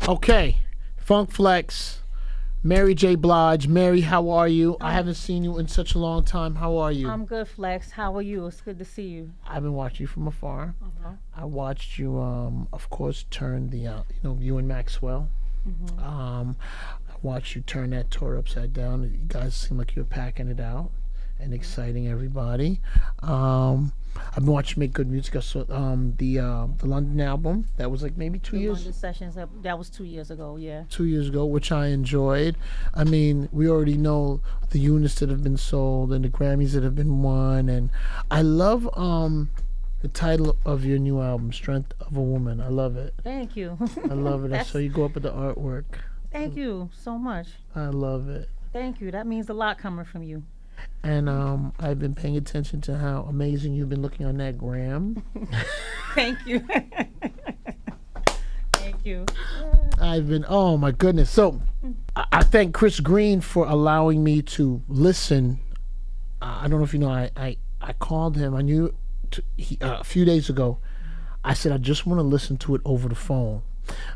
Okay, Funk Flex, Mary J. Blige. Mary, how are you? I haven't seen you in such a long time. How are you? I'm good, Flex. How are you? It's good to see you. I've been watching you from afar. Uh-huh. I watched you, of course, turn the, you and Maxwell. I watched you turn that tour upside down. You guys seem like you're packing it out and exciting everybody. I've been watching you make good music. I saw the London album. That was like maybe 2 years. London sessions. That was 2 years ago. Yeah. 2 years ago, which I enjoyed. I mean, we already know the units that have been sold and the Grammys that have been won, and I love the title of your new album, "Strength of a Woman." I love it. Thank you. I love it. I saw you go up with the artwork. Thank you so much. I love it. Thank you. That means a lot coming from you. And I've been paying attention to how amazing you've been looking on that gram. Thank you. Thank you. Oh my goodness. So I thank Chris Green for allowing me to listen. I don't know if you know, I called him. I knew a few days ago. I said, I just want to listen to it over the phone.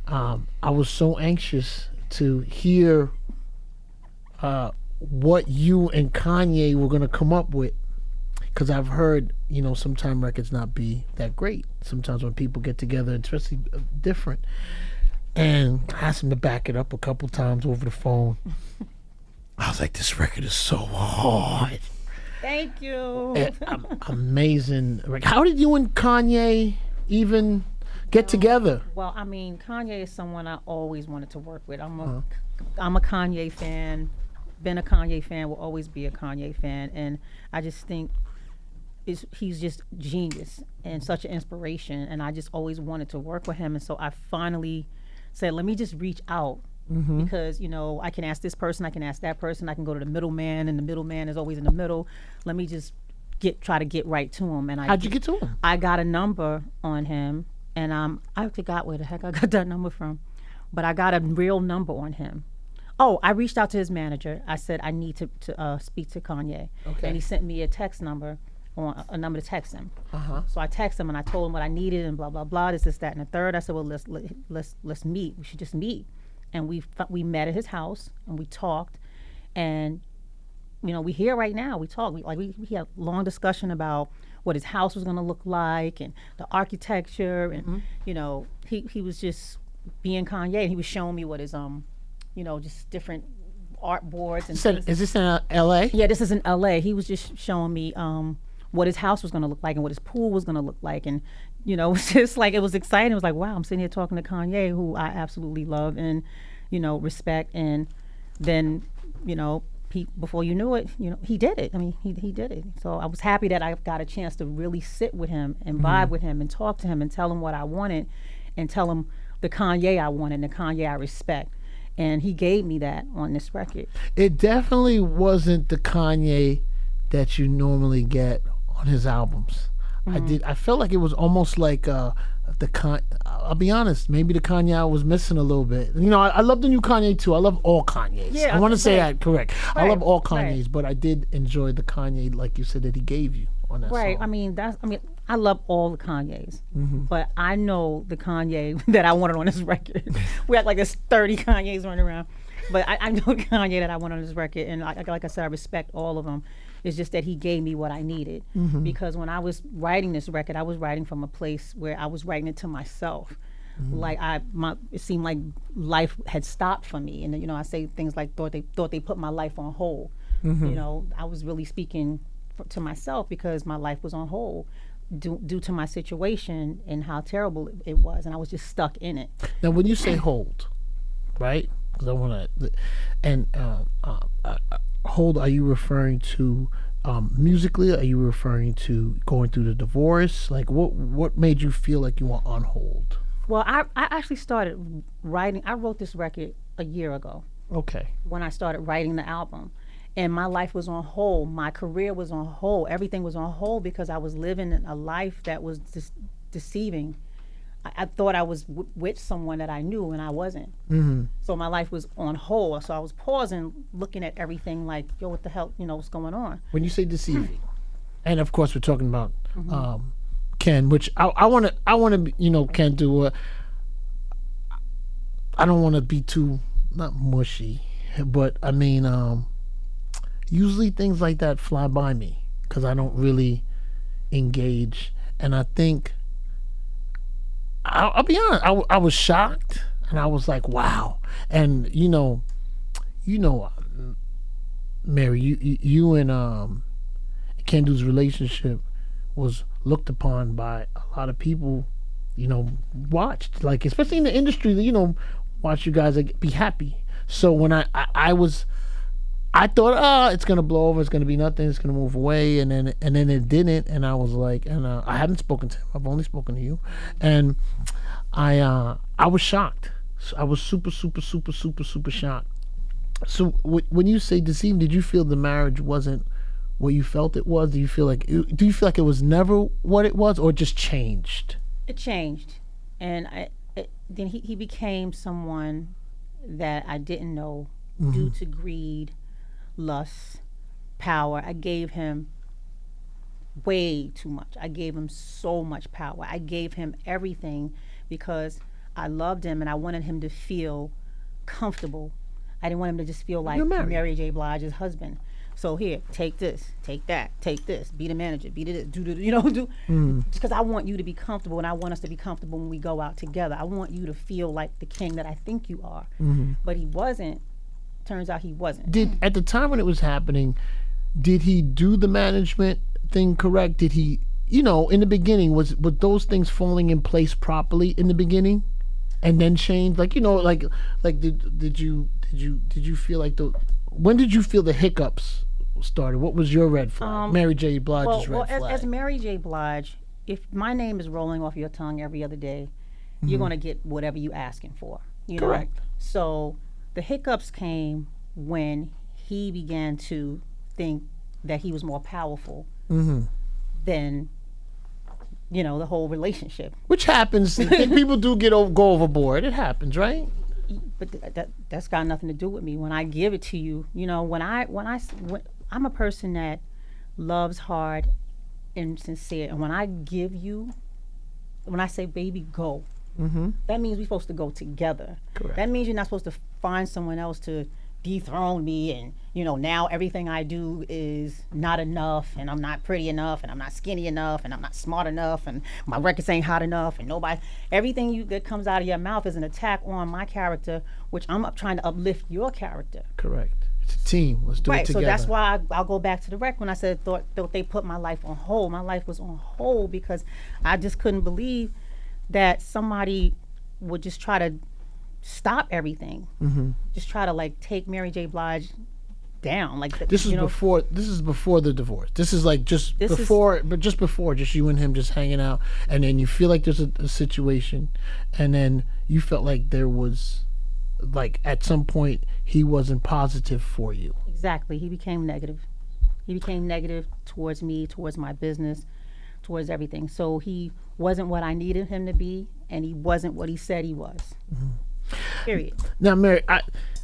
I was so anxious to hear what you and Kanye were going to come up with, because I've heard, sometimes records not be that great. Sometimes when people get together, especially different. And I asked him to back it up a couple times over the phone. I was like, this record is so hard. Thank you. Amazing. How did you and Kanye even get together? Well, I mean, Kanye is someone I always wanted to work with. I'm a Kanye fan. Been a Kanye fan, will always be a Kanye fan, and I just think he's just genius and such an inspiration, and I just always wanted to work with him, and so I finally said, let me just reach out, because I can ask this person, I can ask that person, I can go to the middleman, and the middleman is always in the middle. Let me just try to get right to him. And how'd you get to him? I got a number on him, and I forgot where the heck I got that number from, but I got a real number on him. Oh, I reached out to his manager. I said, I need to speak to Kanye. Okay. And he sent me a text number, or a number to text him. So I texted him and I told him what I needed and blah, blah, blah, this, that, and the third. I said, well, let's meet. We should just meet. And we met at his house and we talked. And, we here right now. We talked. We had a long discussion about what his house was going to look like and the architecture. And, he was just being Kanye. And he was showing me what his, just different art boards and things. Is this in L.A.? Yeah, this is in L.A. He was just showing me what his house was going to look like and what his pool was going to look like. And, it was just like, it was exciting. It was like, wow, I'm sitting here talking to Kanye, who I absolutely love and, respect. And then, before you knew it, he did it. I mean, he did it. So I was happy that I got a chance to really sit with him and vibe with him and talk to him and tell him what I wanted and tell him the Kanye I wanted and the Kanye I respect. And he gave me that on this record. It definitely wasn't the Kanye that you normally get on his albums. I felt like it was almost like I'll be honest, maybe the Kanye I was missing a little bit. I love the new Kanye too. I love all Kanyes. Yeah, I want to say that correct. Right, I love all Kanyes, right. but I did enjoy the Kanye, like you said, that he gave you on that right. song. I love all the Kanyes, but I know the Kanye that I wanted on this record. We had like there's 30 Kanyes running around, but I know the Kanye that I wanted on this record, and like I said, I respect all of them. It's just that he gave me what I needed, because when I was writing this record, I was writing from a place where I was writing it to myself. Like it seemed like life had stopped for me, and I say things like thought they put my life on hold. I was really speaking to myself because my life was on hold due to my situation and how terrible it was, and I was just stuck in it. Now, when you say hold, right? Because I want to, and hold. Are you referring to musically? Are you referring to going through the divorce? Like, what made you feel like you were on hold? Well, I actually started writing. I wrote this record a year ago. Okay. When I started writing the album. And my life was on hold. My career was on hold. Everything was on hold because I was living a life that was deceiving. I thought I was with someone that I knew, and I wasn't. So my life was on hold. So I was pausing, looking at everything like, yo, what the hell, what's going on? When you say deceiving, and of course we're talking about Ken, which I want to, Ken, do. I don't want to be too not mushy, but I mean, usually things like that fly by me because I don't really engage, and I think I'll be honest. I was shocked, and I was like, wow. And Mary, you and Kendu's relationship was looked upon by a lot of people. Watched, like, especially in the industry, watch you guys be happy. So when I thought, it's gonna blow over, it's gonna be nothing, it's gonna move away, and then it didn't, and I was like, and I hadn't spoken to him. I've only spoken to you, and I was shocked. I was super shocked. So when you say deceived, did you feel the marriage wasn't what you felt it was? Do you feel like it was never what it was, or just changed? It changed, and then he became someone that I didn't know due to greed, lust, power. I gave him way too much. I gave him so much power. I gave him everything because I loved him and I wanted him to feel comfortable. I didn't want him to just feel like Mary J. Blige's husband. So here, take this, take that, take this, be the manager, be the do. Because I want you to be comfortable, and I want us to be comfortable when we go out together. I want you to feel like the king that I think you are. But he wasn't. Turns out he wasn't. At the time when it was happening, did he do the management thing correct? Did he, in the beginning, was those things falling in place properly in the beginning, and then change? Like did you feel like when did you feel the hiccups started? What was your red flag? Mary J. Blige's red flag. As Mary J. Blige, if my name is rolling off your tongue every other day, you're going to get whatever you're asking for. Correct. So the hiccups came when he began to think that he was more powerful than, the whole relationship. Which happens. People do go overboard. It happens, right? But that's got nothing to do with me. When I give it to you, when I'm a person that loves hard and sincere, and when I give you, when I say baby go, that means we're supposed to go together. Correct. That means you're not supposed to find someone else to dethrone me, and now everything I do is not enough, and I'm not pretty enough, and I'm not skinny enough, and I'm not smart enough, and my records ain't hot enough, and everything that comes out of your mouth is an attack on my character, which I'm trying to uplift your character. Correct. It's a team. Let's do it together. So that's why I'll go back to the rec when I said thought they put my life on hold. My life was on hold because I just couldn't believe that somebody would just try to stop everything. Just try to take Mary J. Blige down. This is before the divorce. This is just before you and him just hanging out, and then you feel like there's a situation, and then you felt like there was at some point he wasn't positive for you. Exactly. He became negative. He became negative towards me, towards my business, towards everything. So he wasn't what I needed him to be, and he wasn't what he said he was. Period. Now, Mary,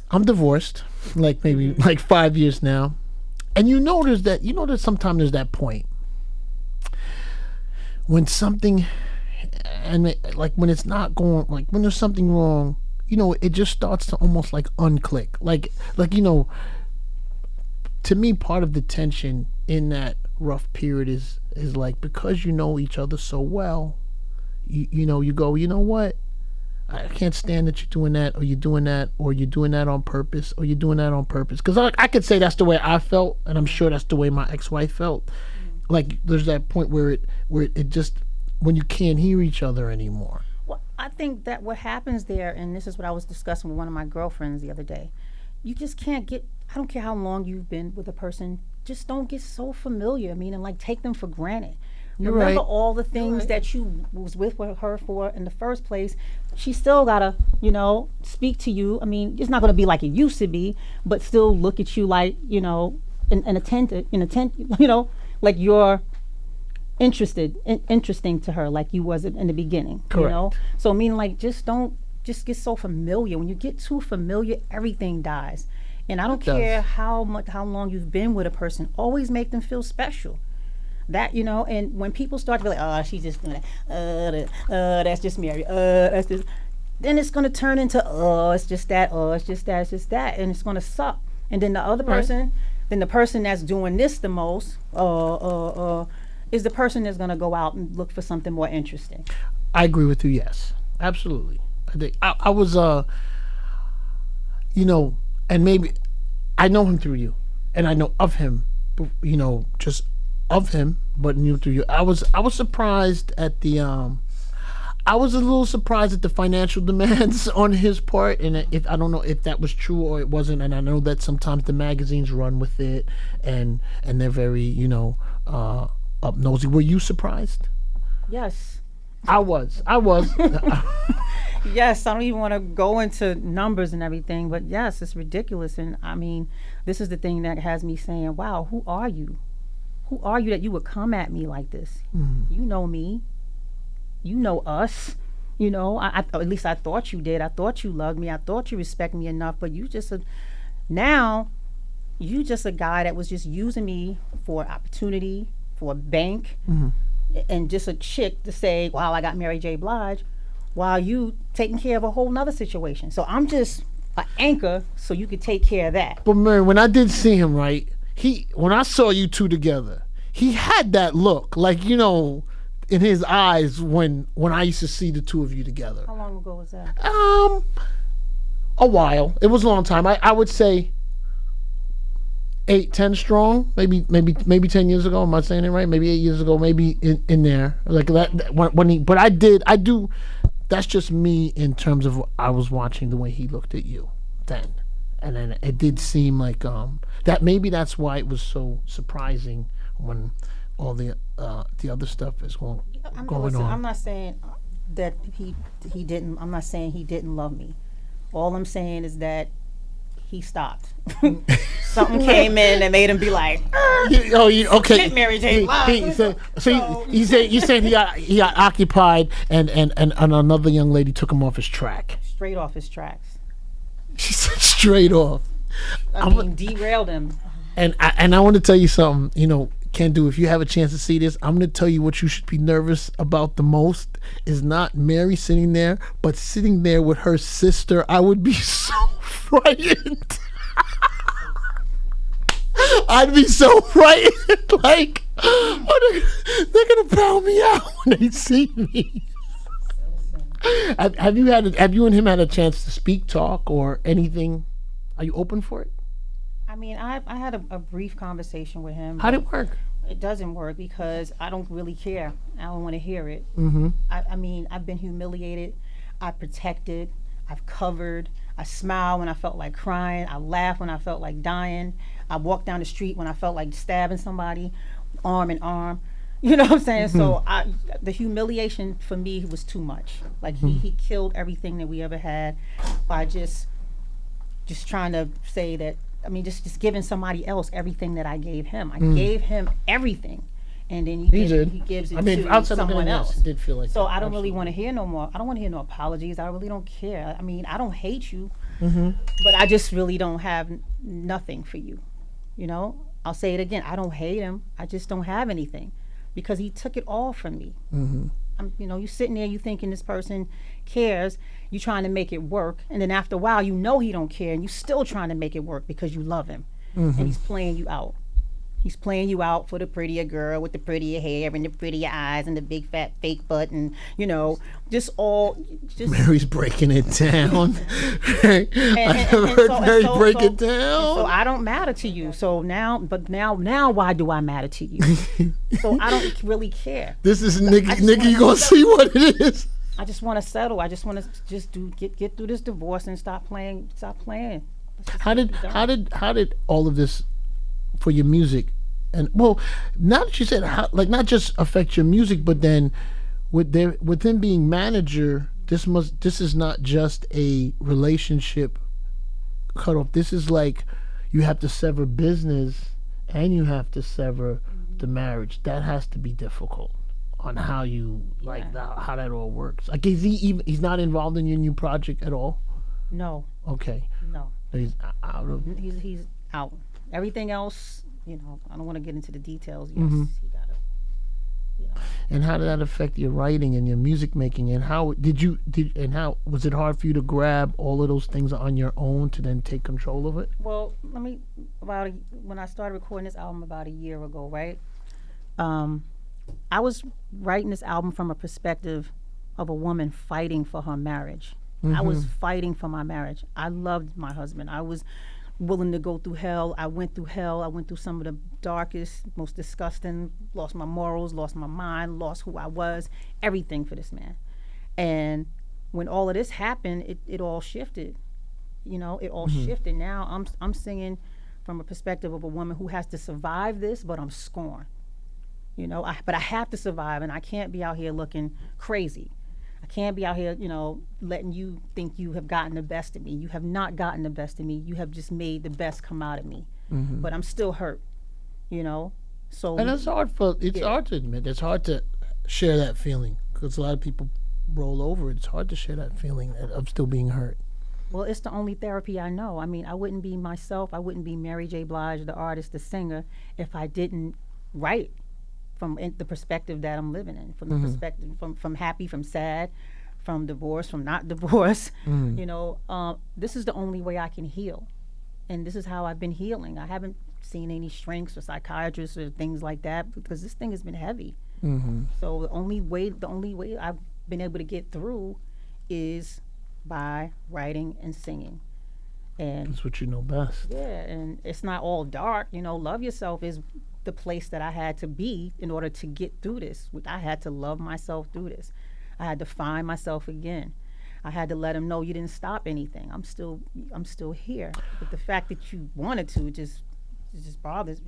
I'm divorced, maybe 5 years now, and you notice that sometimes there's that point when something, and when it's not going, when there's something wrong, it just starts to almost unclick. To me, part of the tension in that rough period is because you know each other so well, you go, what? I can't stand that you're doing that, or you're doing that, or you're doing that on purpose, or you're doing that on purpose. Because I could say that's the way I felt, and I'm sure that's the way my ex-wife felt. There's that point where it just, when you can't hear each other anymore. Well, I think that what happens there, and this is what I was discussing with one of my girlfriends the other day, you just can't get, I don't care how long you've been with a person, just don't get so familiar. Take them for granted. Remember all the things that you was with her for in the first place. She still gotta, speak to you. It's not gonna be like it used to be, but still look at you and attend, like you're interesting to her, like you was in the beginning. Correct. So just get so familiar. When you get too familiar, everything dies. And I don't care how long you've been with a person. Always make them feel special. That, and when people start to be like, oh, she's just doing that, that's just Mary, that's just, then it's going to turn into, oh, it's just that, oh, it's just that, it's just that, and it's going to suck. And then the other person, then the person that's doing this the most, is the person that's going to go out and look for something more interesting. I agree with you. Yes, absolutely. I think I was, and maybe I know him through you, and I know of him, just of him, but knew through you. I was surprised at the I was a little surprised at the financial demands on his part, and if I don't know if that was true or it wasn't. And I know that sometimes the magazines run with it, and they're very up nosy. Were you surprised? Yes. I was. Yes, I don't even want to go into numbers and everything, but yes, it's ridiculous. And I mean, this is the thing that has me saying, wow, who are you? Who are you that you would come at me like this? Mm-hmm. You know me. You know us. I at least I thought you did. I thought you loved me. I thought you respect me enough. But you just now, you just a guy that was just using me for opportunity, for a bank, and just a chick to say, wow, I got Mary J. Blige, while you taking care of a whole nother situation. So I'm just an anchor so you could take care of that. But Mary, when I did see him, right, when I saw you two together, he had that look, like, in his eyes when I used to see the two of you together. How long ago was that? A while. It was a long time. I would say 8, 10 strong. Maybe 10 years ago. Am I saying it right? Maybe 8 years ago. Maybe in there like that when he. But I do. That's just me in terms of I was watching the way he looked at you then, and then it did seem like that maybe that's why it was so surprising when all the other stuff is going on. I'm not saying that he didn't. I'm not saying he didn't love me. All I'm saying is that he stopped. Something came in and made him be like, okay. Get Mary J. Blige. You said he got occupied and another young lady took him off his track. Straight off his tracks. She said straight off. I mean, derailed him. And I want to tell you something, Kendu, if you have a chance to see this, I'm going to tell you what you should be nervous about the most is not Mary sitting there, but sitting there with her sister. I would be so frightened. I'd be so frightened. Like, they're going to pound me out when they see me. Have you and him had a chance to speak, talk, or anything? Are you open for it? I mean, I had a brief conversation with him. How'd it work? It doesn't work because I don't really care. I don't want to hear it. I mean, I've been humiliated. I protected. I've covered. I smiled when I felt like crying. I laughed when I felt like dying. I walked down the street when I felt like stabbing somebody, arm in arm. You know what I'm saying? So the humiliation for me was too much. Like he killed everything that we ever had by just trying to say that. I mean, just giving somebody else everything that I gave him. I gave him everything, and then he gives it to someone else. It did feel like so that. I don't really want to hear no more. I don't want to hear no apologies. I really don't care. I mean, I don't hate you, but I just really don't have nothing for you. I'll say it again. I don't hate him. I just don't have anything because he took it all from me. You sitting there, you thinking this person cares, you trying to make it work, and then after a while, he don't care, and you still trying to make it work because you love him, and he's playing you out. He's playing you out for the prettier girl with the prettier hair and the prettier eyes and the big fat fake butt and just Mary's breaking it down. I and heard Mary break it down. So I don't matter to you. So now why do I matter to you? So I don't really care. This is Nikki gonna see what it is. I just want to settle. I just want to get through this divorce and stop playing. How did all of this for your music, and well, now that you said not just affect your music, but then with him being manager, this is not just a relationship cut off. This is like you have to sever business and you have to sever the marriage. That has to be difficult on how you how that all works. Like, he's not involved in your new project at all? No. Okay. No. He's out of. He's out. Everything else, I don't want to get into the details. Yes, he got And how did that affect your writing and your music making? And how how was it hard for you to grab all of those things on your own to then take control of it? Well, when I started recording this album about a year ago, right? Um, I was writing this album from a perspective of a woman fighting for her marriage. I was fighting for my marriage. I loved my husband. I was willing to go through hell. I went through hell. I went through some of the darkest, most disgusting, lost my morals, lost my mind, lost who I was, everything for this man. And when all of this happened, it all shifted. It all shifted. Now I'm singing from a perspective of a woman who has to survive this, but I'm scorned. But I have to survive, and I can't be out here looking crazy. I can't be out here, letting you think you have gotten the best of me. You have not gotten the best of me. You have just made the best come out of me. But I'm still hurt, So And it's hard to admit. It's hard to share that feeling because a lot of people roll over it. It's hard to share that feeling of still being hurt. Well, it's the only therapy I know. I mean, I wouldn't be myself. I wouldn't be Mary J. Blige, the artist, the singer, if I didn't write from the perspective that I'm living in, from the perspective from happy, from sad, from divorce, from not divorce. This is the only way I can heal, and this is how I've been healing. I haven't seen any shrinks or psychiatrists or things like that because this thing has been heavy. So the only way I've been able to get through is by writing and singing. And that's what you know best. Yeah, and it's not all dark. Love yourself is the place that I had to be in order to get through this. I had to love myself through this. I had to find myself again. I had to let him know you didn't stop anything. I'm still here. But the fact that you wanted to, it just bothers.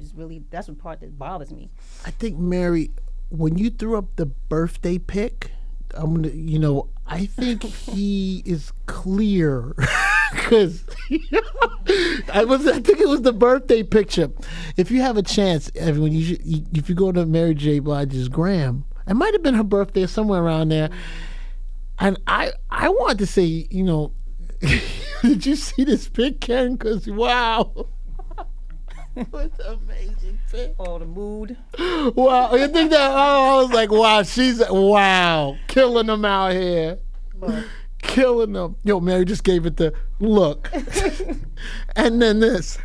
That's what part that bothers me. I think, Mary, when you threw up the birthday pic, I think he is clear because I think it was the birthday picture. If you have a chance, everyone, if you go to Mary J. Blige's gram, it might have been her birthday or somewhere around there. And I wanted to say, did you see this pic, Karen? Because wow. What's amazing pic. Oh, the mood. Wow, you think that? Oh, I was like, wow, killing them out here. Look. Killing them. Yo, Mary just gave it the look. And then this.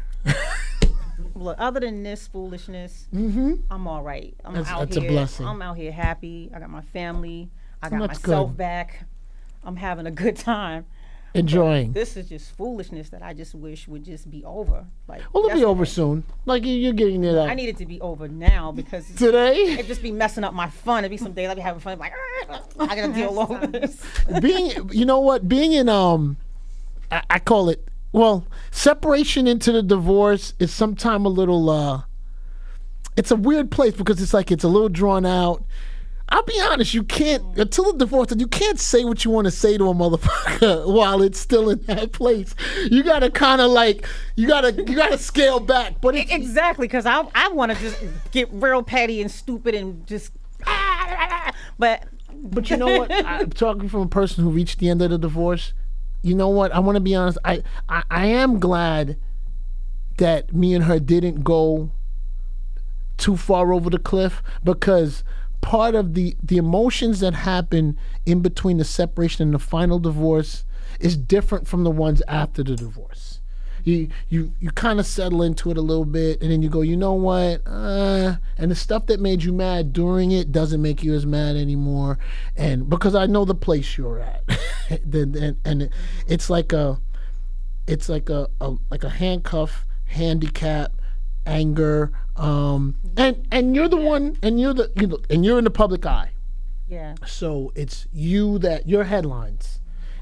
Look, other than this foolishness, I'm all right. That's a blessing. I'm out here happy. I got my family. I got That's myself good. back. I'm having a good time. Enjoying. But this is just foolishness that I just wish would just be over. Well, it'll be over soon. Like you're getting near that. I need it to be over now because Today? It just be messing up my fun. It'd be some days I'd be having fun. Like, I gotta deal with this. Being in I call it, separation into the divorce is sometime a little it's a weird place because it's like it's a little drawn out. I'll be honest, you can't, until the divorce, you can't say what you want to say to a motherfucker while it's still in that place. You gotta kind of you gotta scale back. But exactly, because I want to just get real petty and stupid and just, but you know what? I'm talking from a person who reached the end of the divorce. You know what? I want to be honest. I am glad that me and her didn't go too far over the cliff because part of the emotions that happen in between the separation and the final divorce is different from the ones after the divorce. You kind of settle into it a little bit, and then you go, you know what? And the stuff that made you mad during it doesn't make you as mad anymore, and because I know the place you're at, and it's like a handcuff, handicap, anger, and you're the one, and you're in the public eye. Yeah. So it's your headlines,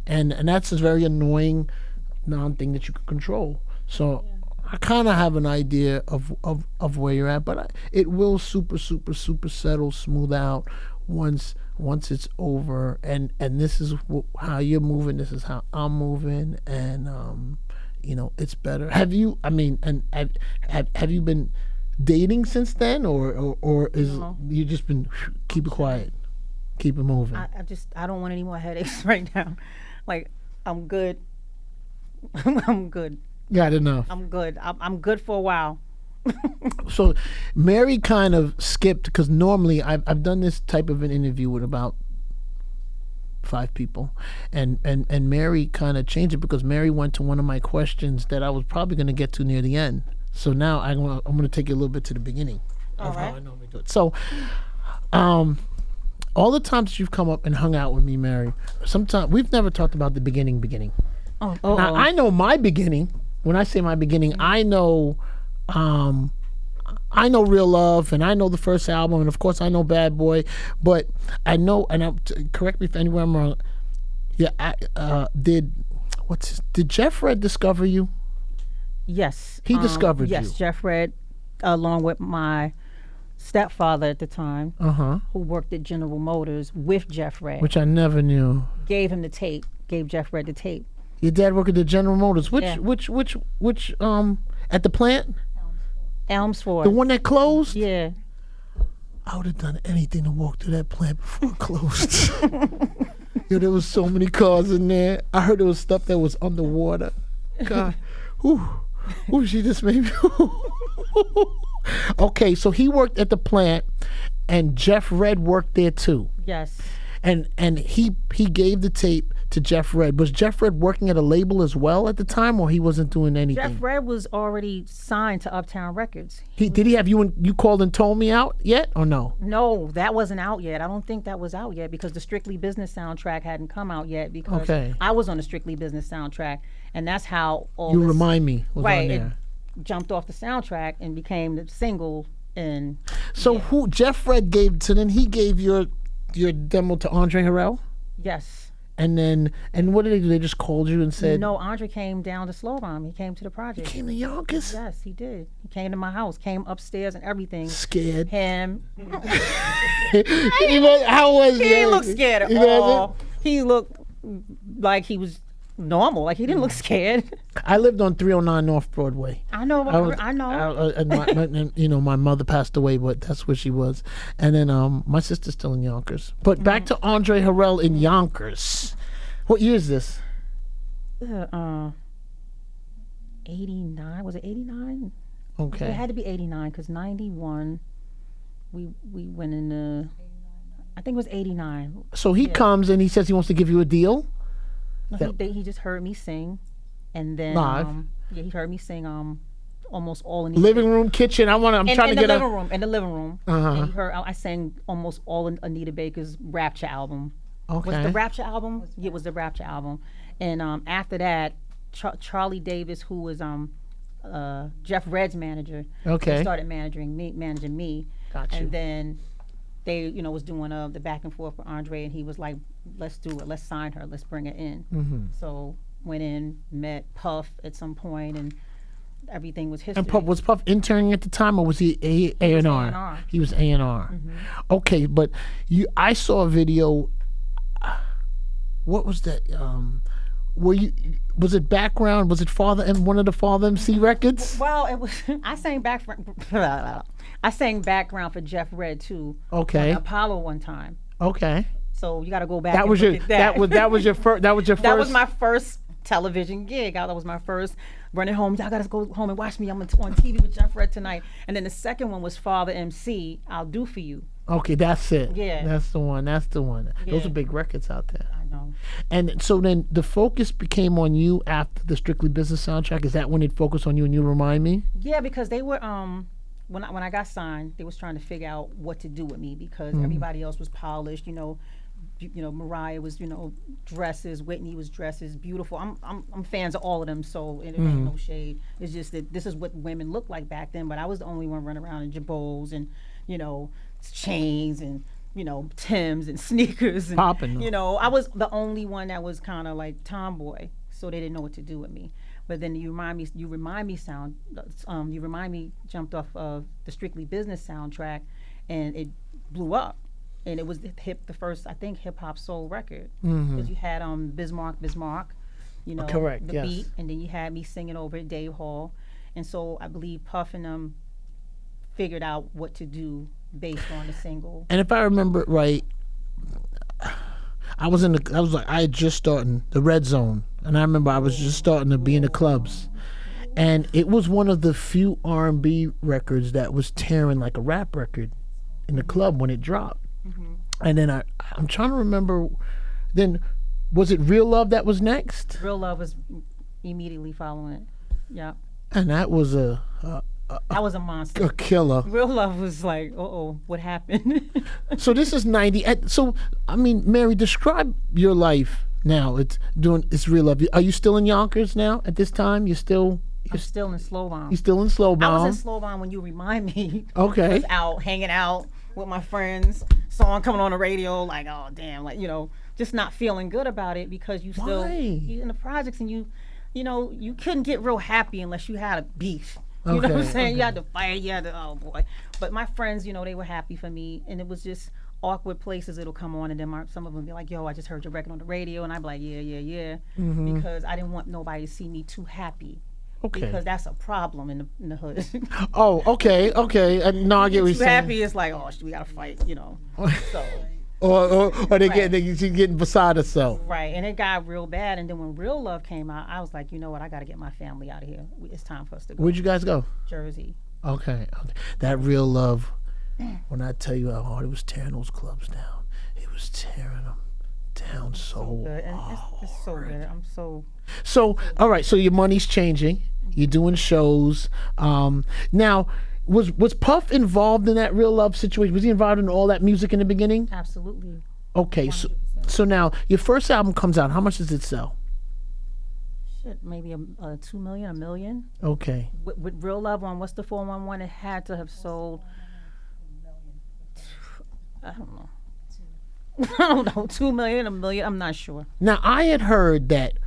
and that's a very annoying non-thing that you can control. So I kind of have an idea of where you're at, but it will super settle, smooth out once it's over. And this is how you're moving. This is how I'm moving, and it's better. Have you been dating since then, or is you just been keep it quiet, keep it moving? I don't want any more headaches right now. Like, I'm good. I'm good. Got enough. I'm good. I'm good for a while. So Mary kind of skipped, because normally I've done this type of an interview with about 5 people, and Mary kind of changed it, because Mary went to one of my questions that I was probably going to get to near the end. So now I'm going to take you a little bit to the beginning of how I normally do it. So all the times you've come up and hung out with me, Mary, sometimes we've never talked about the beginning. Oh, Now, I know my beginning. When I say my beginning, I know Real Love, and I know the first album, and of course I know Bad Boy, but I know, and correct me if anywhere I'm wrong. Yeah, did Jeff Red discover you? Yes. He discovered you. Yes, Jeff Red, along with my stepfather at the time, who worked at General Motors with Jeff Red, Which I never knew. gave him the tape. Gave Jeff Red the tape. Your dad worked at General Motors. Which Yeah. which at the plant? Elmsford. The one that closed? Yeah. I would have done anything to walk through that plant before it closed. Yo, there was so many cars in there. I heard there was stuff that was underwater. God. Ooh, she just made me. Okay, so he worked at the plant, and Jeff Red worked there too. Yes. And he gave the tape to Jeff Red. Was Jeff Red working at a label as well at the time, or he wasn't doing anything? Jeff Red was already signed to Uptown Records. Did he have you called and told me out yet, or no? No, that wasn't out yet. I don't think that was out yet, because the Strictly Business soundtrack hadn't come out yet, because Okay. I was on the Strictly Business soundtrack, and that's how all You this, Remind Me was right, on it there. jumped off the soundtrack and became the single. And So who Jeff Red gave? So then he gave your demo to Andre Harrell, yes. and what did they do? They just called you and said, No, Andre came down to Slow Rhyme. He came to the project. "Came to Yonkers." Yes, he did. He came to my house, came upstairs and everything. Scared. Him. He Didn't look scared at You know what I mean? all. He looked like he was normal. Like he didn't look scared. I lived on 309 North Broadway. I know. I know. And my mother passed away, but that's where she was. And then my sister's still in Yonkers. But back to Andre Harrell in Yonkers. What year is this? 89. Was it 89? Okay. It had to be 89, because 91, we went in the, I think it was 89. So he comes and he says he wants to give you a deal. No, he just heard me sing, and then Live? he heard me sing almost all in Living room, kitchen. I'm trying to in get the living room. In the living room, Uh-huh. and he heard I sang almost all in Anita Baker's Rapture album. Okay. Was it the Rapture album? Yeah, it was the Rapture album. And after that, Charlie Davis, who was Jeff Red's manager, Okay. he started managing me. Got you. And then they, was doing the back and forth with Andre, and he was like, "Let's do it. Let's sign her. Let's bring her in." Mm-hmm. So went in, met Puff at some point, and everything was history. And was Puff interning at the time, or was he A&R? A&R. He was A&R. Mm-hmm. Okay, but I saw a video. What was that? Was it background? Was it one of the Father MC records? Well, it was. I sang background for Jeff Red too. Okay. On Apollo one time. Okay. So you got to go back. That and was look your at that. that was your first. That was your first. That was my first television gig. That was my first running home. Y'all got to go home and watch me. I'm on TV with Jeff Red tonight. And then the second one was Father MC. I'll Do For You. Okay, that's it. Yeah. That's the one. Those Yeah. are big records out there. I know. And so then the focus became on you after the Strictly Business soundtrack. Is that when it focused on you and You Remind Me? Yeah, because they were when I got signed, they was trying to figure out what to do with me, because everybody else was polished. Mariah was dresses, Whitney was dresses, beautiful. I'm fans of all of them, so it ain't no shade. It's just that this is what women looked like back then. But I was the only one running around in jabots and chains and Timbs and sneakers and Popping. I was the only one that was kind of like tomboy, so they didn't know what to do with me. But then You Remind Me jumped off of the Strictly Business soundtrack, and it blew up, and it was the first, I think, hip hop soul record, because you had Bismarck, Correct, the yes. beat, and then you had me singing over at Dave Hall, and so I believe Puff and them figured out what to do based on the single. And if I remember it right, I had just starting the Red Zone, and I remember I was just starting to be in the clubs, and it was one of the few R&B records that was tearing like a rap record in the club when it dropped. And then I'm trying to remember. Then was it Real Love that was next? Real Love was immediately following it. Yeah. And that was that was a monster. a killer. Real Love was like, what happened? So this is 90. So I mean, Mary, describe your life now. It's Real Love. Are you still in Yonkers now at this time? I'm still in Slow Bomb. You're still in Slow Bomb. I was in Slow Bomb when you remind me. Okay. I was out hanging out with my friends. Song coming on the radio, like, oh damn, like, just not feeling good about it because you in the projects and you couldn't get real happy unless you had a beef. You know what I'm saying? You had to fight, oh boy. But my friends, they were happy for me, and it was just awkward places it'll come on, and then some of them be like, yo, I just heard your record on the radio, and I'd be like, yeah, because I didn't want nobody to see me too happy. Okay. Because that's a problem in the hood. Oh, okay. No, I get what you're saying. Happy, it's like, oh, we gotta fight, So. or they getting beside herself. Right, and it got real bad. And then when Real Love came out, I was like, you know what? I got to get my family out of here. It's time for us to go. Where'd you guys go? Jersey. Okay. That Real Love, when I tell you how hard it was tearing those clubs down, it was tearing them down so good. And hard. it's so good. I'm so. So, all right. So your money's changing. You're doing shows. Now, was Puff involved in that Real Love situation? Was he involved in all that music in the beginning? Absolutely. Okay. 100%. So now your first album comes out. How much does it sell? Shit, maybe a 2 million, a million. Okay. With Real Love on What's the 411, it had to have sold. I don't know. 2 million, a million. I'm not sure. Now I had heard that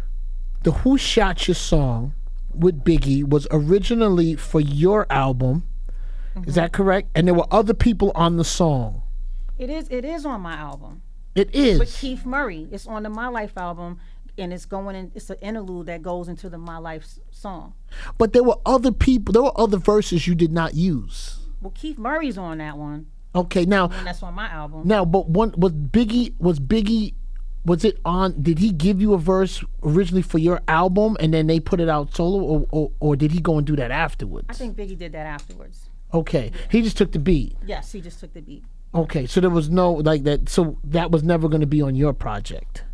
the Who Shot You song with Biggie was originally for your album. Is that correct? And there were other people on the song. It is on my album. It is. With Keith Murray. It's on the My Life album, and it's an interlude that goes into the My Life song. But there were other people, there were other verses you did not use. Well, Keith Murray's on that one. Okay, now. And that's on my album. Now, but was it on, did he give you a verse originally for your album and then they put it out solo, or did he go and do that afterwards? I think Biggie did that afterwards. Okay, he just took the beat. Yes, he just took the beat. Okay, so there was no like that. So that was never going to be on your project.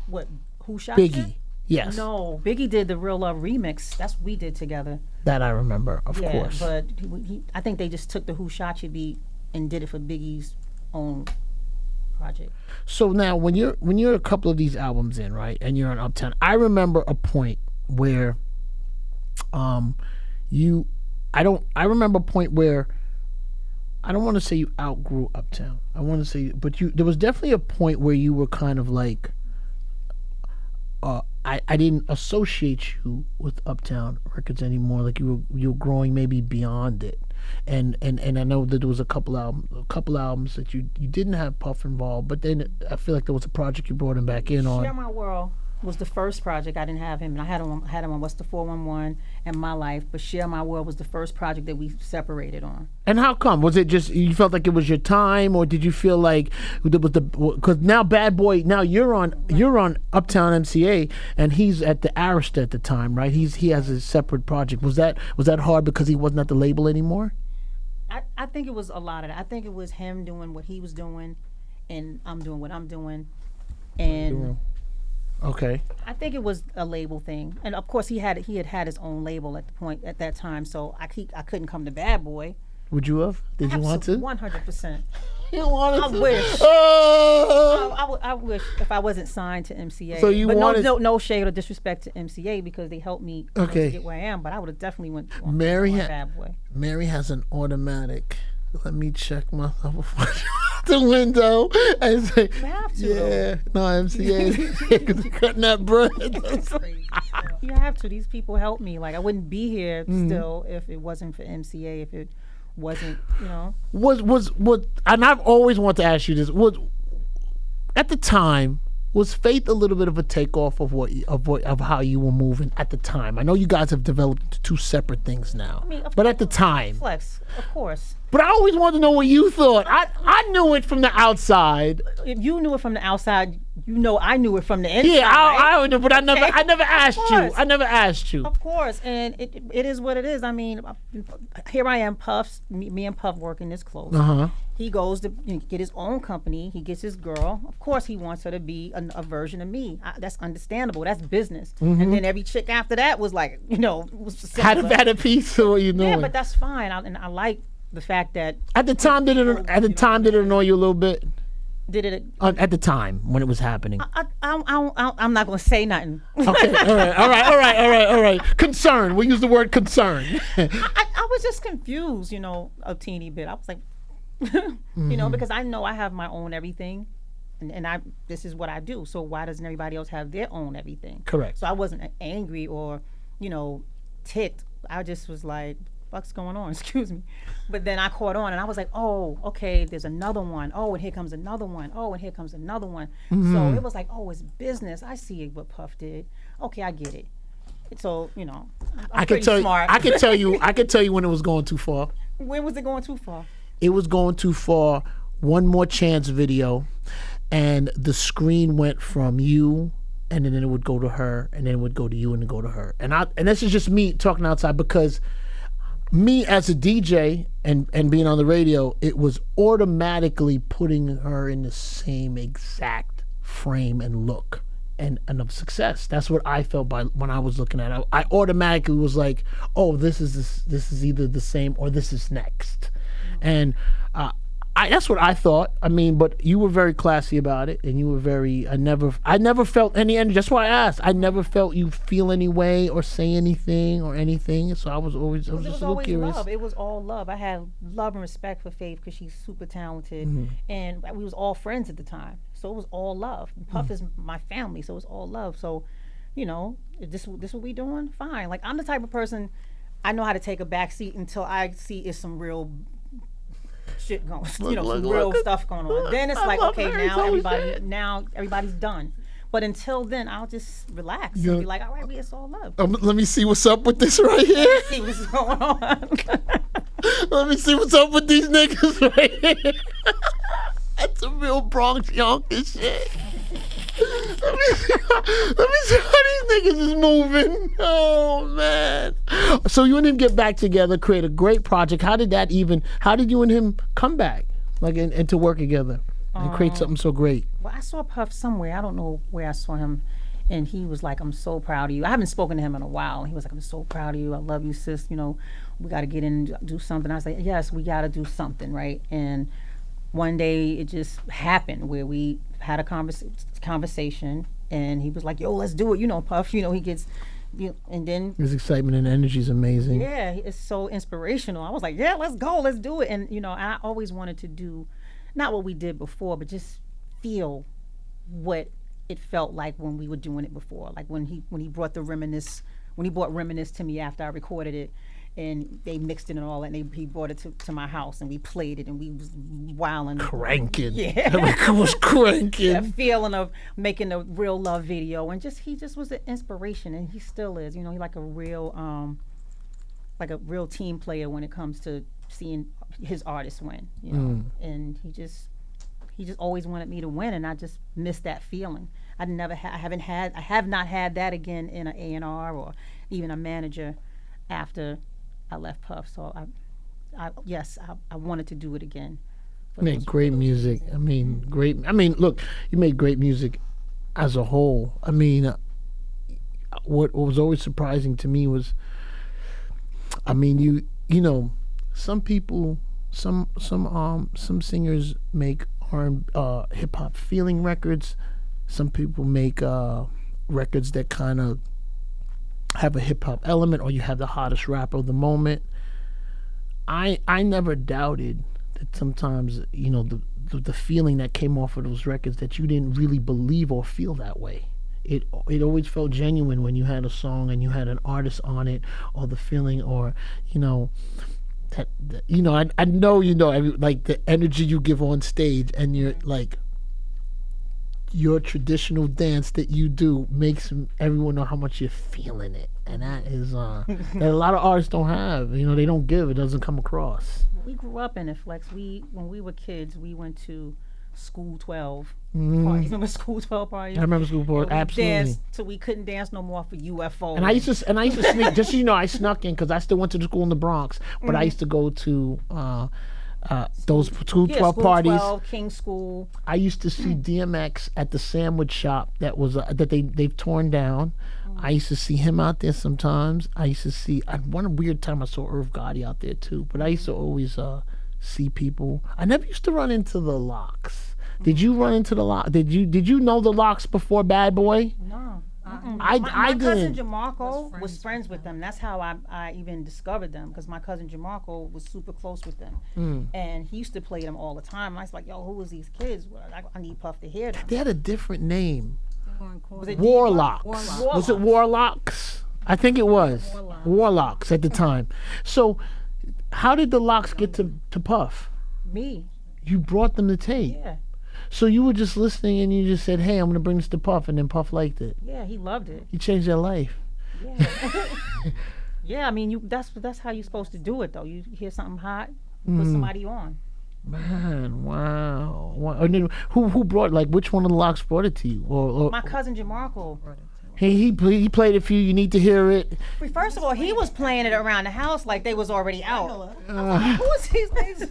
What? Who Shot Biggie? You? Yes. No, Biggie did the Real Love remix. That's what we did together. That I remember, of course. But I think they just took the Who Shot You beat and did it for Biggie's own project. So now, when you're a couple of these albums in, right, and you're on Uptown, I remember a point where, I remember a point where, I don't want to say you outgrew Uptown. I want to say, but there was definitely a point where you were kind of like, I didn't associate you with Uptown Records anymore. Like you were growing maybe beyond it. And I know that there was a couple albums that you didn't have Puff involved, but then I feel like there was a project you brought him back in on. Share My World was the first project. I didn't have him, and I had him on What's the 411 and My Life, but Share My World was the first project that we separated on. And how come? Was it just you felt like it was your time, or did you feel like there was because now Bad Boy, now you're on Uptown MCA, and he's at the Arista at the time, right? He has a separate project. Was that hard because he wasn't at the label anymore? I think it was a lot of that. I think it was him doing what he was doing, and I'm doing what I'm doing, and. Okay. I think it was a label thing, and of course he had his own label at that time. So I couldn't come to Bad Boy. Would you have? Did you want to? 100%. You wanted to? I wish. Oh! I wish if I wasn't signed to MCA. So you wanted? No shade or disrespect to MCA because they helped me to get where I am. But I would have definitely went on Bad Boy. Mary has an automatic. Let me check myself before the window and say, you have to. Yeah, no, MCA because you're cutting that bread. You have to. These people help me. Like I wouldn't be here still if it wasn't for MCA. If it wasn't, Was and I've always wanted to ask you this. At the time, was Faith a little bit of a takeoff of how you were moving at the time? I know you guys have developed into two separate things now, but at the time, Flex, of course. But I always wanted to know what you thought. I knew it from the outside. If you knew it from the outside, I knew it from the inside. Yeah, right? I know, but I never asked you. I never asked you. Of course, and it is what it is. I mean, here I am, Puff's, me and Puff working this close. He goes to get his own company. He gets his girl. Of course, he wants her to be a version of me. That's understandable. That's business. And then every chick after that was like, was had a piece of what you know. Yeah, but that's fine. And I like the fact that at the time did it annoy you a little bit? Did it at the time when it was happening? I'm not gonna say nothing. Okay, all right. Concern. We use the word concern. I was just confused, a teeny bit. I was like, because I know I have my own everything, and this is what I do. So why doesn't everybody else have their own everything? Correct. So I wasn't angry or, ticked. I just was like, what's going on? Excuse me. But then I caught on and I was like, oh, okay, there's another one. Oh, and here comes another one. Oh, and here comes another one. So it was like, oh, it's business. I see what Puff did. Okay, I get it. So, I could tell smart. I could tell you when it was going too far. When was it going too far? It was going too far. One More Chance video, and the screen went from you, and then it would go to her, and then it would go to you, and then go to her. And this is just me talking outside, because me as a DJ and being on the radio, it was automatically putting her in the same exact frame and look and of success. That's what I felt when I was looking at it. I automatically was like, oh, this is either the same or this is next. And that's what I thought. I mean, but you were very classy about it, and you were very. I never felt any energy. That's why I asked. I never felt you feel any way or say anything or anything. So I was just a little curious. Love. It was all love. I had love and respect for Faith because she's super talented, and we was all friends at the time. So it was all love. Puff is my family, so it was all love. So, if this what we doing? Fine. Like, I'm the type of person, I know how to take a back seat until I see it's some real shit going, some real stuff going on. Then it's like, okay, now everybody's done. But until then, I'll just relax and be like, all right, it's all love. Let me see what's up with this right here. Let me see what's going on. Let me see what's up with these niggas right here. That's a real Bronx Yonkers shit. Let me see how these niggas is moving. Oh, man. So you and him get back together, create a great project. How did you and him come back, like, and to work together and create something so great? Well, I saw Puff somewhere. I don't know where I saw him. And he was like, I'm so proud of you. I haven't spoken to him in a while. And he was like, I'm so proud of you. I love you, sis. We got to get in and do something. I was like, yes, we got to do something, right? And one day it just happened where we had a conversation, and he was like, yo, let's do it. Puff, he gets, and then his excitement and energy is amazing. Yeah, it's so inspirational. I was like, yeah, let's go, let's do it. And I always wanted to do not what we did before, but just feel what it felt like when we were doing it before. Like when he brought Reminisce to me after I recorded it, and they mixed it and all that, and he brought it to my house, and we played it, and we was wilding. Cranking. Yeah. It was cranking. That feeling of making a real love video, and he just was an inspiration, and he still is. He's like a real team player when it comes to seeing his artists win, and he just always wanted me to win, and I just missed that feeling. I have not had that again in an A&R or even a manager after I left Puff. So I wanted to do it again. You made great music. Look, you made great music as a whole. What was always surprising to me was, some people, some singers make hip hop feeling records. Some people make records that kind of have a hip hop element, or you have the hottest rapper of the moment. I never doubted that sometimes, the feeling that came off of those records, that you didn't really believe or feel that way. It always felt genuine when you had a song and you had an artist on it, or the feeling, or I know like the energy you give on stage, and you're like, your traditional dance that you do makes everyone know how much you're feeling it, and that is that a lot of artists don't have. You know, they don't give. It doesn't come across. We grew up in it, Flex. When we were kids, we went to School 12 Mhm. parties. Remember School 12 parties? I remember school board. And we Absolutely. danced till we couldn't dance no more for UFO. And I used to sneak. Just so you know, I snuck in because I still went to the school in the Bronx, but I used to go to those School 12 School parties. 12, King School. I used to see DMX at the sandwich shop that was that they've torn down. I used to see him out there sometimes. I used to see one weird time I saw Irv Gotti out there too. But I used to always see people. I never used to run into the Locks. Did you run into the Locks? Did you know the Locks before Bad Boy? No. I My cousin didn't. Jamarco was friends with them. That's how I even discovered them, because my cousin Jamarco was super close with them. And he used to play them all the time. And I was like, yo, who is these kids? Well, I need Puff to hear them. They had a different name. Was it Warlocks. Warlocks. Was it Warlocks? I think it was. Warlocks at the time. So, how did the Locks get to Puff? Me. You brought them the tape. Yeah. So you were just listening and you just said, hey, I'm going to bring this to Puff, and then Puff liked it. Yeah, he loved it. You changed their life. Yeah. Yeah, I mean, that's how you're supposed to do it, though. You hear something hot, put somebody on. Man, wow. And then who brought, like, which one of the Locks brought it to you? Or My cousin Jamarco. hey, he played it for you. You need to hear it. First of all, he was playing it around the house like they was already out. Who is these things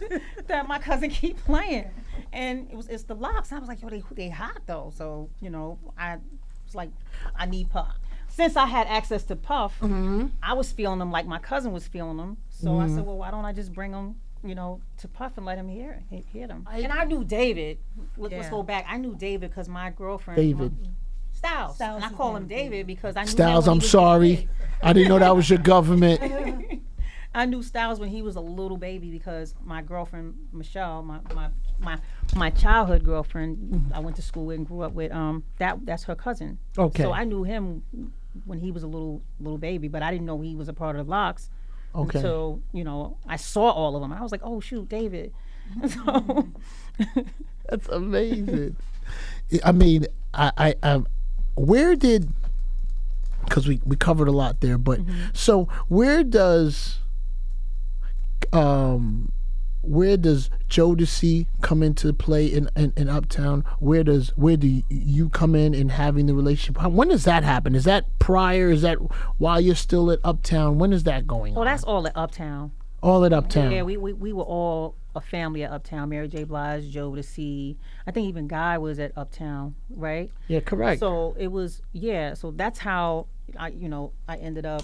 that my cousin keep playing? And it's the Locks. I was like, yo, they hot though. So, you know, I was like, I need Puff. Since I had access to Puff, I was feeling them like my cousin was feeling them. So I said, well, why don't I just bring them, you know, to Puff and let him hear them. And I knew David. Let's go back. I knew David because my girlfriend. David. Styles. And I call him David because I knew Styles, him when I'm he was sorry. big. I didn't know that was your government. I knew Styles when he was a little baby because my girlfriend Michelle, my childhood girlfriend, I went to school with and grew up with. That's her cousin. Okay. So I knew him when he was a little baby, but I didn't know he was a part of the Locks Okay. until I saw all of them. I was like, oh shoot, David. So That's amazing. I mean, I where did, because we covered a lot there, but so where does Jodeci come into play in Uptown? Where do you come in having the relationship? When does that happen? Is that prior? Is that while you're still at Uptown? When is that going on? well, that's all at Uptown. All at Uptown. Yeah, we were all a family at Uptown. Mary J. Blige, Jodeci. I think even Guy was at Uptown, right? Yeah, correct. So it was, so that's how I ended up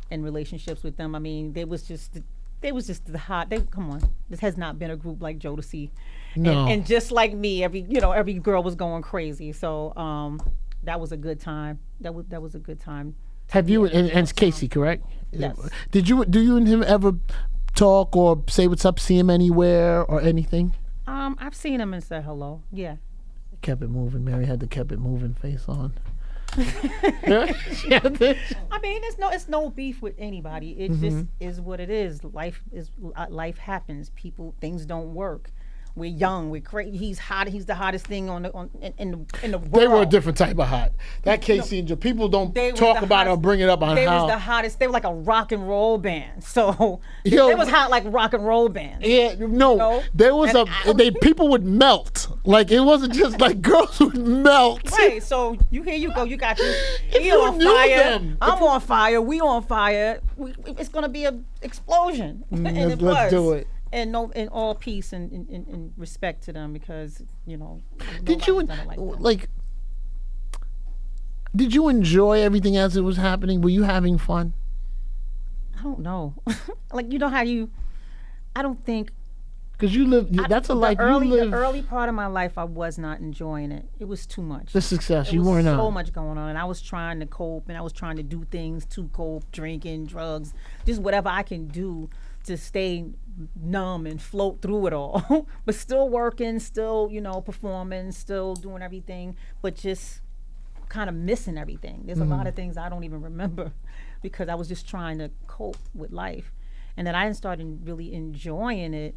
in relationships with them. I mean, they was just the hot. Come on, this has not been a group like Jodeci. No. And just like me, every girl was going crazy. So that was a good time. That was a good time. Have you and it's Casey, correct? Yes. Do you and him ever talk or say what's up, see him anywhere or anything? I've seen him and said hello. Yeah. Kept it moving. Mary had the kept it moving face on. I mean, it's no beef with anybody. It just is what it is. Life happens. Things don't work. We're young. We're crazy. He's hot. He's the hottest thing in the world. They were a different type of hot. That Casey and Joe, people don't talk about it or bring it up on they how. was the hottest. They were like a rock and roll band. So Yo, they was hot like rock and roll bands. Yeah, no, there was people would melt. Like it wasn't just like girls would melt. Right. So you go. You got this. If He you on knew fire. them. I'm on fire. We on fire. It's gonna be an explosion. And it let's was. do it. And in all peace and respect to them, because Did you nobody's done it like them. Did you enjoy everything as it was happening? Were you having fun? I don't know. Like how I don't think. Because you live. That's a life you live. The early part of my life, I was not enjoying it. It was too much. The success There you was weren't so on. much going on, and I was trying to cope, and I was trying to do things to cope, drinking, drugs, just whatever I can do to stay numb and float through it all. But still working, still performing, still doing everything, but just kind of missing everything. There's a lot of things I don't even remember because I was just trying to cope with life, and then I didn't start really enjoying it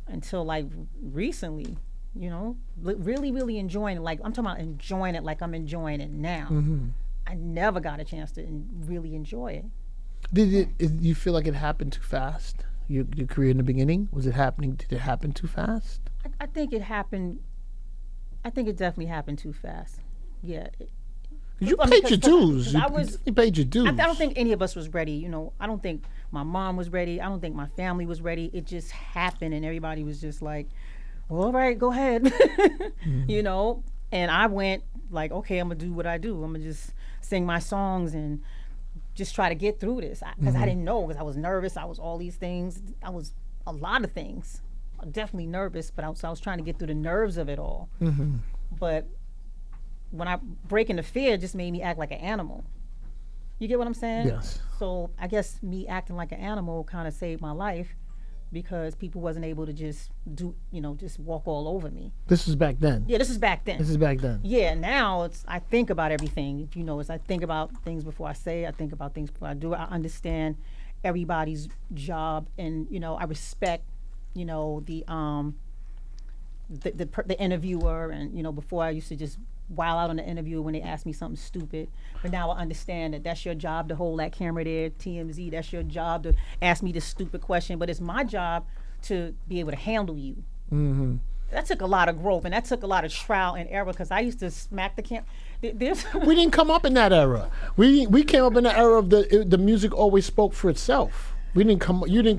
until like recently. really, really enjoying it. Like, I'm talking about enjoying it like I'm enjoying it now. I never got a chance to really enjoy it. Did you feel like it happened too fast? Your career in the beginning, was it happening? Did it happen too fast? I think it happened. I think it definitely happened too fast. Yeah. You paid your dues. You paid your dues. I don't think any of us was ready. I don't think my mom was ready. I don't think my family was ready. It just happened, and everybody was just like, well, all right, go ahead. And I went like, okay, I'm gonna do what I do. I'm gonna just sing my songs and just try to get through this, because I didn't know, because I was nervous. I was all these things. I was a lot of things. I'm definitely nervous, but I was trying to get through the nerves of it all. But when I break into fear, just made me act like an animal. You get what I'm saying? Yes. So I guess me acting like an animal kind of saved my life, because people wasn't able to just just walk all over me. This was back then. Yeah, this is back then. This is back then. Yeah, now I think about everything. I think about things before I say. I think about things before I do. I understand everybody's job, and I respect, the interviewer, and before I used to just while out on the interview when they asked me something stupid, but now I understand that that's your job to hold that camera there. TMZ, that's your job to ask me this stupid question, but it's my job to be able to handle you. That took a lot of growth, and that took a lot of trial and error, because I used to smack the camera. We didn't come up in that era. We came up in the era of the music always spoke for itself. You didn't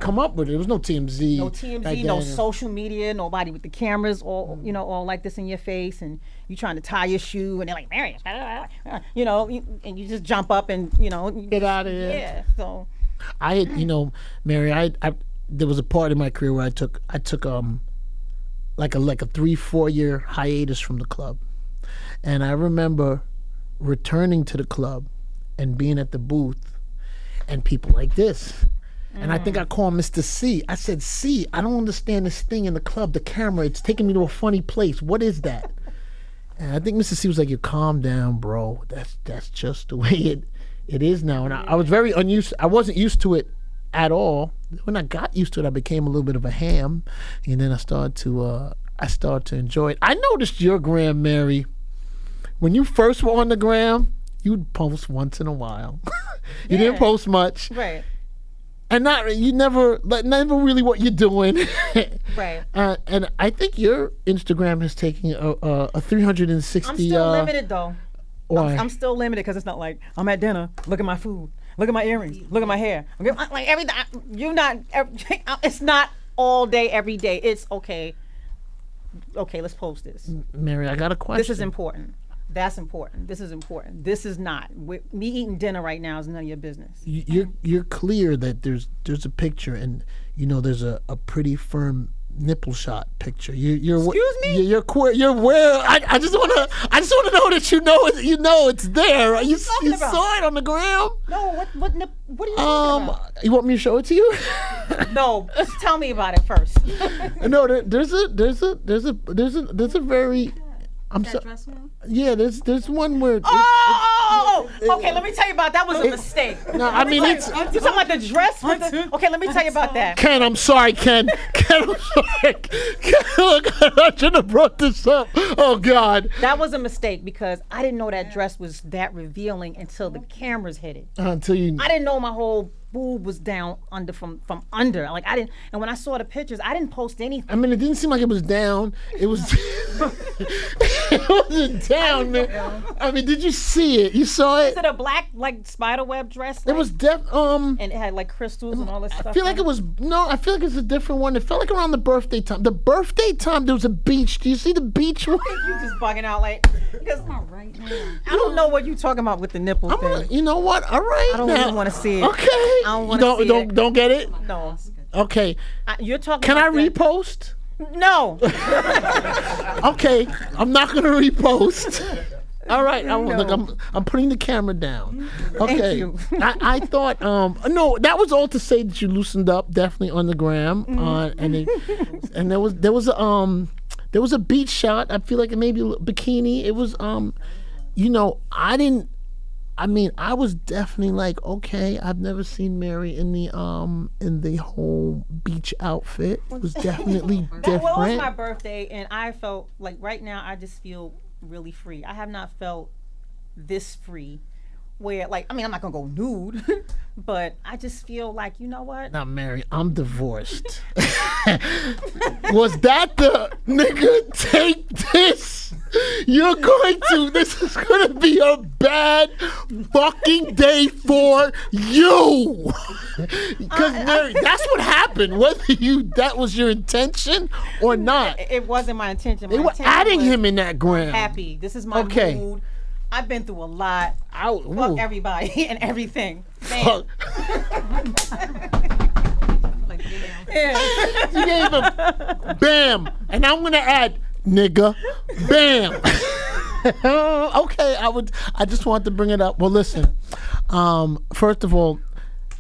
come up with it. There was no TMZ. No TMZ, no social media, nobody with the cameras all like this in your face, and you trying to tie your shoe, and they're like, Mary, and you just jump up and get out of here. Yeah. So I had, Mary, I there was a part in my career where I took like a 3-4 year hiatus from the club, and I remember returning to the club and being at the booth, and people like this. And I think I called Mr. C. I said, C, I don't understand this thing in the club, the camera, it's taking me to a funny place. What is that? And I think Mr. C was like, you calm down, bro. That's just the way it is now. And I was very unused. I wasn't used to it at all. When I got used to it, I became a little bit of a ham. And then I started to enjoy it. I noticed your gram, Mary. When you first were on the gram, you'd post once in a while. You didn't post much. Right. And never really what you're doing. Right. And I think your Instagram is taking a 360. I'm still limited though. Why? I'm still limited, because it's not like I'm at dinner. Look at my food. Look at my earrings. Look at my hair. Like everything. It's not all day, every day. It's okay. Okay, let's post this. Mary, I got a question. This is important. That's important. This is important. This is not. Me eating dinner right now is none of your business. You're clear that there's a picture, and there's a pretty firm nipple shot picture. Excuse me? You're queer. You're where? I just wanna know that you know it's there. You saw it on the gram. No. What are you talking about? You want me to show it to you? No. Just tell me about it first. No. There's a very. Dress room? Yeah, there's one where. Okay, let me tell you about that. Was a mistake. No, I mean it's. You talking about the dress? Okay, let me tell you about that. Ken, I'm sorry, Ken. I'm sorry. Ken, look, I shouldn't have brought this up. Oh God. That was a mistake, because I didn't know that dress was that revealing until the cameras hit it. Until you. I didn't know my whole boob was down under from under. Like I didn't. And when I saw the pictures, I didn't post anything. I mean, it didn't seem like it was down. It was. It wasn't down, man. I mean, did you see it? You saw it? Is it a black spider web dress? It was and it had like crystals and all this stuff. I feel like it was I feel like it's a different one. It felt like around the birthday time. The birthday time there was a beach. Do you see the beach one? You just bugging out like because right now. I don't know what you talking about with the nipple thing. You know what? All right. I don't even want to see it. Okay. I don't want to see it. Don't get it? No. Okay. You're talking. Can I about repost? No. Okay, I'm not gonna repost. All right, I'm putting the camera down. Okay. Thank you. I thought no, that was all to say that you loosened up definitely on the gram. And there was a beach shot. I feel like it may be a bikini. It was I I mean, I was definitely like, okay, I've never seen Mary in the whole beach outfit. It was definitely different. Well, it was my birthday, and I felt like right now I just feel really free. I have not felt this free. Where, like, I mean, I'm not gonna go nude, but I just feel like, you know what? Now, Mary, I'm divorced. Was that the nigga? Take this. You're going to. This is gonna be a bad fucking day for you. Because Mary, that's what happened. Whether that was your intention or not. It wasn't my intention. They were adding him in that gram. Happy. This is my mood. I've been through a lot. Fuck everybody and everything. Bam. You gave him bam, and I'm gonna add nigga, bam. Okay, I just wanted to bring it up. Well, listen. First of all,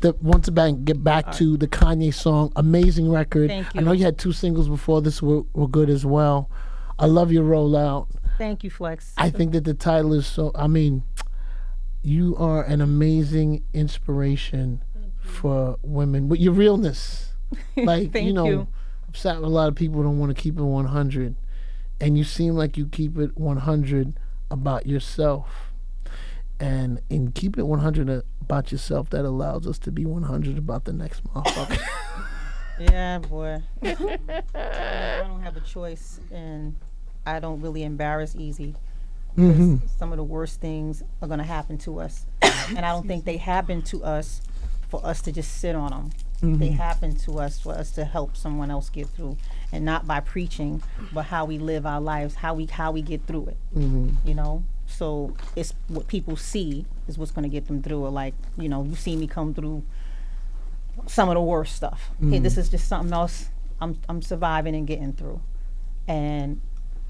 get back to the Kanye song. Amazing record. Thank you. I know you had 2 singles before this were good as well. I love your rollout. Thank you, Flex. I think that the title is so. I mean, you are an amazing inspiration for women with your realness. Like, Thank you know, you. I've sat with a lot of people who don't want to keep it 100, and you seem like you keep it 100 about yourself. And in keep it 100 about yourself, that allows us to be 100 about the next motherfucker. Yeah, boy. I don't have a choice, and I don't really embarrass easy. Some of the worst things are going to happen to us. And I don't think they happen to us for us to just sit on them. They happen to us for us to help someone else get through. And not by preaching, but how we live our lives, how we get through it. You know? So it's what people see is what's going to get them through it. Like, you know, you see me come through some of the worst stuff. Hey, this is just something else I'm surviving and getting through. And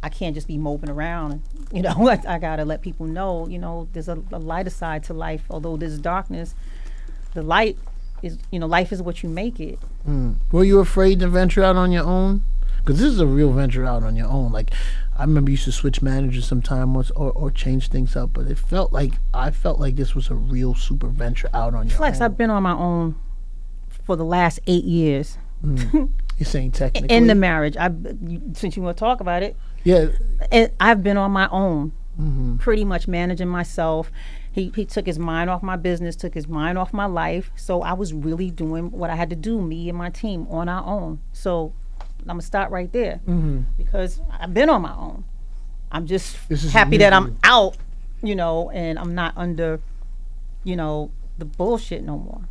I can't just be moping around, you know. I gotta let people know, you know, there's a lighter side to life. Although there's darkness, the light is, you know, life is what you make it. Were you afraid to venture out on your own? Because this is a real venture out on your own. Like, I remember you used to switch managers sometime or change things up, but I felt like this was a real super venture out on your Flex, own. I've been on my own for the last 8 years. You're saying technically? In the marriage. Since you want to talk about it. Yeah. I've been on my own, pretty much managing myself. He took his mind off my business, took his mind off my life. So I was really doing what I had to do, me and my team, on our own. So I'm going to start right there because I've been on my own. I'm just happy that I'm out, you know, and I'm not under, you know, the bullshit no more.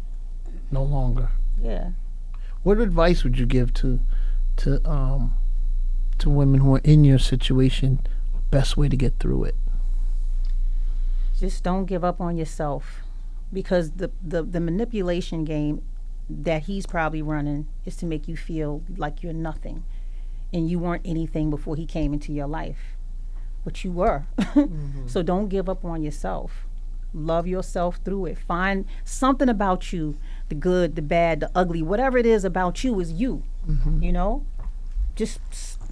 No longer. Yeah. What advice would you give to women who are in your situation? Best way to get through it? Just don't give up on yourself, because the manipulation game that he's probably running is to make you feel like you're nothing and you weren't anything before he came into your life, but you were. So don't give up on yourself. Love yourself through it. Find something about you, the good, the bad, the ugly, whatever it is about you is you. You know, just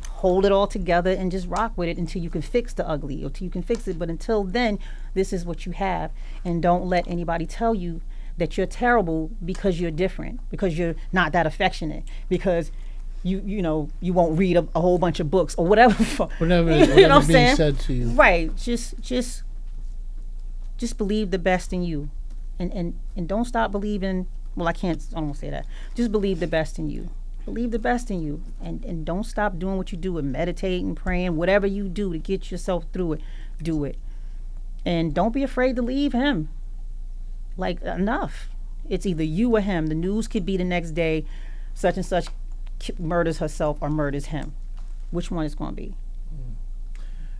hold it all together and just rock with it until you can fix the ugly, or until you can fix it. But until then, this is what you have. And don't let anybody tell you that you're terrible because you're different, because you're not that affectionate, because you know, you won't read a whole bunch of books or whatever. Whatever you know what I'm being saying? said to you. Right. Just believe the best in you, and don't stop believing. Well, I won't say that. Just believe the best in you. Believe the best in you, and don't stop doing what you do, and meditating, praying, whatever you do to get yourself through it, do it. And don't be afraid to leave him. Like, enough. It's either you or him. The news could be the next day, such and such murders herself or murders him. Which one is going to be?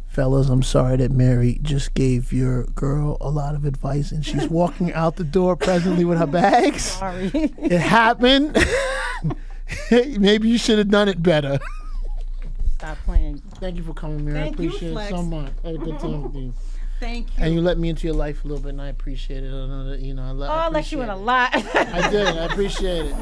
Fellas, I'm sorry that Mary just gave your girl a lot of advice and she's walking out the door presently with her bags. Sorry. It happened. Maybe you should have done it better. Stop playing. Thank you for coming, Mary. Thank I you, appreciate it Flex. so much. I had a good time with you. Thank you. And you let me into your life a little bit, and I appreciate it. I know that, you know, I I let you in a lot. I did. I appreciate it.